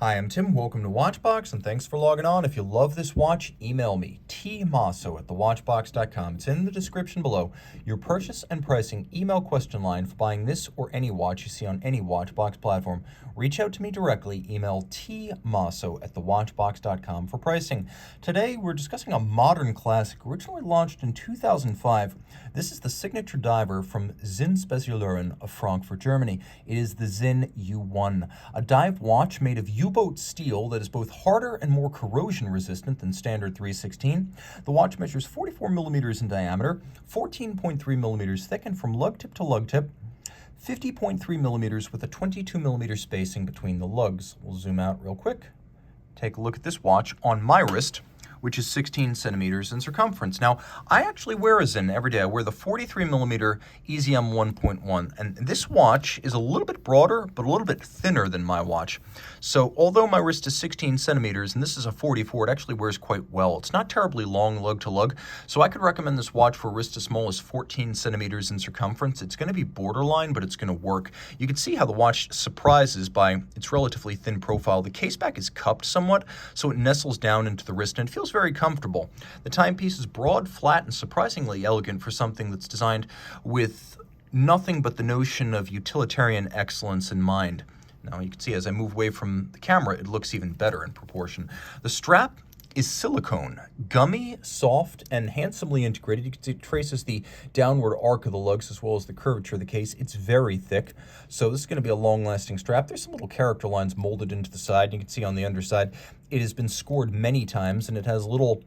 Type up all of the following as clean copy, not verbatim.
Hi, I'm Tim. Welcome to Watchbox, and thanks for logging on. If you love this watch, email me, tmosso@thewatchbox.com. It's in the description below. Your purchase and pricing email question line for buying this or any watch you see on any Watchbox platform. Reach out to me directly. Email tmosso@thewatchbox.com for pricing. Today, we're discussing a modern classic, originally launched in 2005. This is the signature diver from Sinn Diving of Frankfurt, Germany. It is the Sinn U1, a dive watch made of U-boat steel that is both harder and more corrosion resistant than standard 316. The watch measures 44 millimeters in diameter, 14.3 millimeters thick, and from lug tip to lug tip, 50.3 millimeters with a 22 millimeter spacing between the lugs. We'll zoom out real quick. Take a look at this watch on my wrist, which is 16 centimeters in circumference. Now, I actually wear a Sinn every day. I wear the 43 millimeter EZM 1.1, and this watch is a little bit broader, but a little bit thinner than my watch. So although my wrist is 16 centimeters, and this is a 44, it actually wears quite well. It's not terribly long lug to lug, so I could recommend this watch for a wrist as small as 14 centimeters in circumference. It's gonna be borderline, but it's gonna work. You can see how the watch surprises by its relatively thin profile. The case back is cupped somewhat, so it nestles down into the wrist, and it feels very comfortable. The timepiece is broad, flat, and surprisingly elegant for something that's designed with nothing but the notion of utilitarian excellence in mind. Now you can see as I move away from the camera, it looks even better in proportion. The strap is silicone, gummy, soft, and handsomely integrated. You can see it traces the downward arc of the lugs as well as the curvature of the case. It's very thick, so this is going to be a long-lasting strap. There's some little character lines molded into the side. You can see on the underside, it has been scored many times, and it has little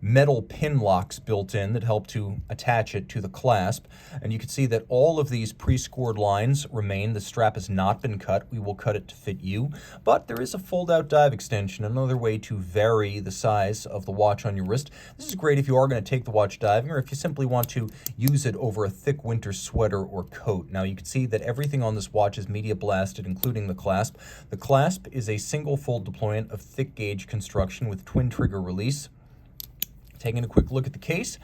metal pin locks built in that help to attach it to the clasp. And you can see that all of these pre-scored lines remain. The strap has not been cut. We will cut it to fit you. But there is a fold-out dive extension, another way to vary the size of the watch on your wrist. This is great if you are going to take the watch diving or if you simply want to use it over a thick winter sweater or coat. Now you can see that everything on this watch is media blasted, including the clasp. The clasp is a single fold deployment of thick gauge construction with twin trigger release. Taking a quick look at the case,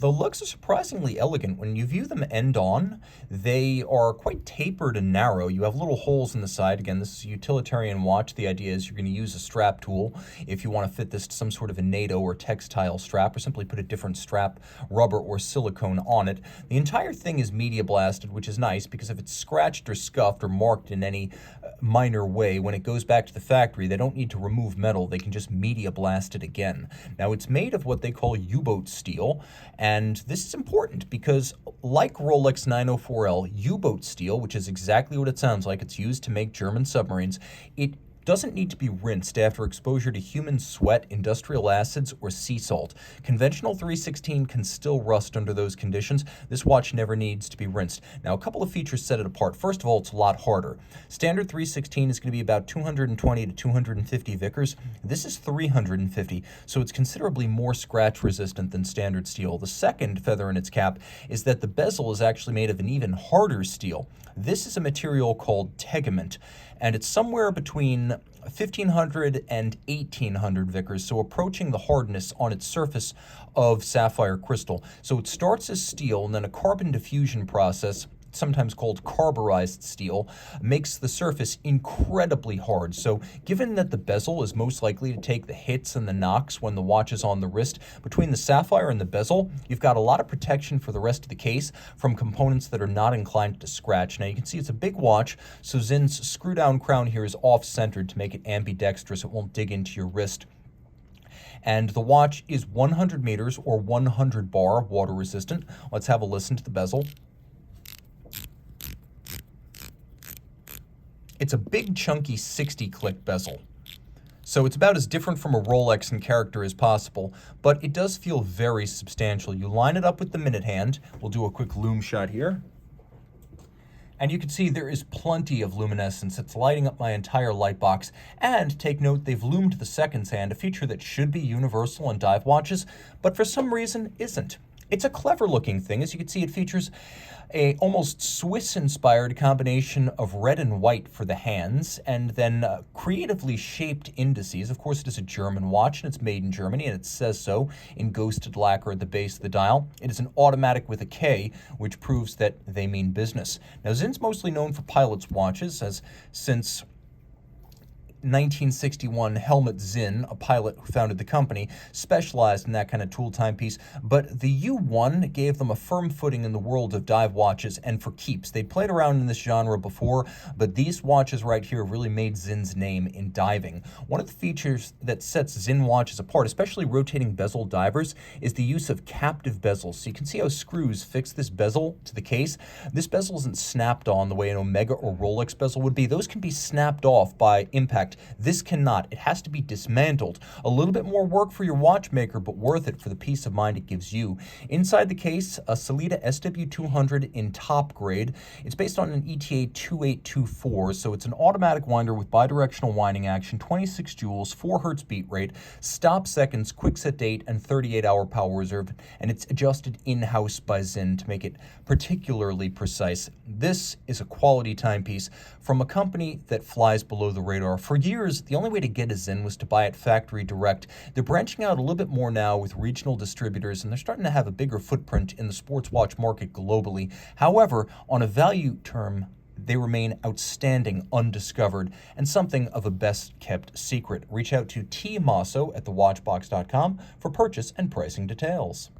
the lugs are surprisingly elegant. When you view them end on, they are quite tapered and narrow. You have little holes in the side. Again, this is a utilitarian watch. The idea is you're going to use a strap tool if you want to fit this to some sort of a NATO or textile strap, or simply put a different strap, rubber or silicone on it. The entire thing is media blasted, which is nice because if it's scratched or scuffed or marked in any minor way, when it goes back to the factory, they don't need to remove metal. They can just media blast it again. Now, it's made of what they call U-boat steel, and this is important because like Rolex 904L, U-boat steel, which is exactly what it sounds like, it's used to make German submarines, it doesn't need to be rinsed after exposure to human sweat, industrial acids, or sea salt. Conventional 316 can still rust under those conditions. This watch never needs to be rinsed. Now, a couple of features set it apart. First of all, it's a lot harder. Standard 316 is going to be about 220 to 250 Vickers. This is 350, so it's considerably more scratch resistant than standard steel. The second feather in its cap is that the bezel is actually made of an even harder steel. This is a material called tegament, and it's somewhere between 1500 and 1800 Vickers, so approaching the hardness on its surface of sapphire crystal. So it starts as steel, and then a carbon diffusion process, sometimes called carburized steel, makes the surface incredibly hard. So given that the bezel is most likely to take the hits and the knocks when the watch is on the wrist, between the sapphire and the bezel, you've got a lot of protection for the rest of the case from components that are not inclined to scratch. Now you can see it's a big watch, so Sinn's screw-down crown here is off-centered to make it ambidextrous. It won't dig into your wrist. And the watch is 100 meters or 100 bar water resistant. Let's have a listen to the bezel. It's a big, chunky 60-click bezel. So it's about as different from a Rolex in character as possible, but it does feel very substantial. You line it up with the minute hand. We'll do a quick loom shot here. And you can see there is plenty of luminescence. It's lighting up my entire light box. And take note, they've loomed the seconds hand, a feature that should be universal in dive watches, but for some reason isn't. It's a clever looking thing. As you can see, it features a almost Swiss-inspired combination of red and white for the hands, and then creatively shaped indices. Of course, it is a German watch, and it's made in Germany, and it says so in ghosted lacquer at the base of the dial. It is an automatic with a K, which proves that they mean business. Now, Sinn's mostly known for pilots' watches, as since 1961 Helmut Sinn, a pilot who founded the company, specialized in that kind of tool timepiece, but the U1 gave them a firm footing in the world of dive watches and for keeps. They played around in this genre before, but these watches right here really made Sinn's name in diving. One of the features that sets Sinn watches apart, especially rotating bezel divers, is the use of captive bezels. So you can see how screws fix this bezel to the case. This bezel isn't snapped on the way an Omega or Rolex bezel would be. Those can be snapped off by impact. This cannot. It has to be dismantled. A little bit more work for your watchmaker, but worth it for the peace of mind it gives you. Inside the case, a Sellita SW200 in top grade. It's based on an ETA 2824, so it's an automatic winder with bidirectional winding action, 26 joules, 4 hertz beat rate, stop seconds, quick set date, and 38-hour power reserve, and it's adjusted in-house by Sinn to make it particularly precise. This is a quality timepiece from a company that flies below the radar. For years, the only way to get a Sinn was to buy it factory direct. They're branching out a little bit more now with regional distributors, and they're starting to have a bigger footprint in the sports watch market globally. However, on a value term, they remain outstanding, undiscovered, and something of a best-kept secret. Reach out to Team Mosso at thewatchbox.com for purchase and pricing details.